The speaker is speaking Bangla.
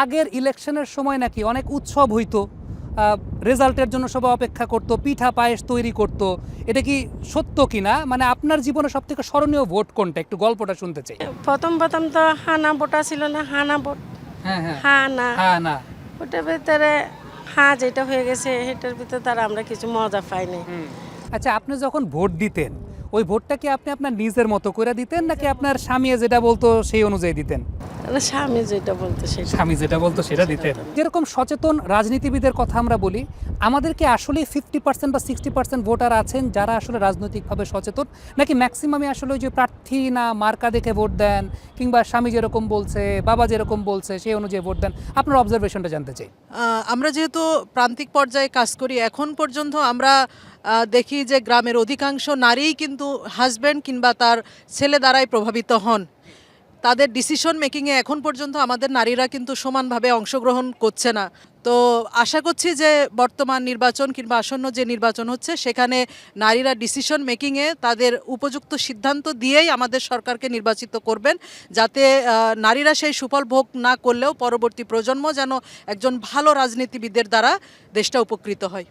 আগের ইলেকশনের সময় নাকি অনেক উৎসব হইতো, রেজাল্টের জন্য সবাই অপেক্ষা করতো, পিঠা পায়েস তৈরি করতো। এটা কি সত্য কিনা, মানে আপনার জীবনে সব থেকে স্মরণীয় ভোট কোনটা, একটু গল্পটা শুনতে চাই। প্রথম প্রথম তো হানা ভোটা ছিল না, হানা ভোট। হ্যাঁ হ্যাঁ হানা হ্যাঁ না ওটার ভিতরে হ্যাঁ যেটা হয়ে গেছে সেটার ভিতরে তার আমরা কিছু মজা পাইনি। আচ্ছা, আপনি যখন ভোট দিতেন ওই ভোটটা কি আপনি আপনার নিজের মতো করে দিতেন নাকি আপনার স্বামী যেটা বলতো সেই অনুযায়ী দিতেন? স্বামী যেটা বলতো সেটা। স্বামী যেটা বলতো সেটা দিতেন। যেরকম সচেতন রাজনীতিবিদের কথা আমরা বলি, আমাদের কি আসলে 50% বা 60% ভোটার আছেন যারা আসলে রাজনৈতিকভাবে সচেতন, নাকি ম্যাক্সিমামই আসলে ওই যে প্রার্থী না মার্কা দেখে ভোট দেন, কিংবা স্বামী যেরকম বলছে বাবা যেরকম বলছে সেই অনুযায়ী ভোট দেন? আপনার অবজারভেশনটা জানতে চাই। আমরা যেহেতু প্রান্তিক পর্যায়ে কাজ করি, এখন পর্যন্ত আমরা দেখি যে গ্রামের অধিকাংশ নারীই কিন্তু হাজব্যান্ড কিংবা তার ছেলে দ্বারাই প্রভাবিত হন। তাদের ডিসিশন মেকিংয়ে এখন পর্যন্ত আমাদের নারীরা কিন্তু সমানভাবে অংশগ্রহণ করছে না। তো আশা করছি যে বর্তমান নির্বাচন কিংবা আসন্ন যে নির্বাচন হচ্ছে সেখানে নারীরা ডিসিশন মেকিংয়ে তাদের উপযুক্ত সিদ্ধান্ত দিয়েই আমাদের সরকারকে নির্বাচিত করবেন, যাতে নারীরা সেই সুফল ভোগ না করলেও পরবর্তী প্রজন্ম যেন একজন ভালো রাজনীতিবিদের দ্বারা দেশটা উপকৃত হয়।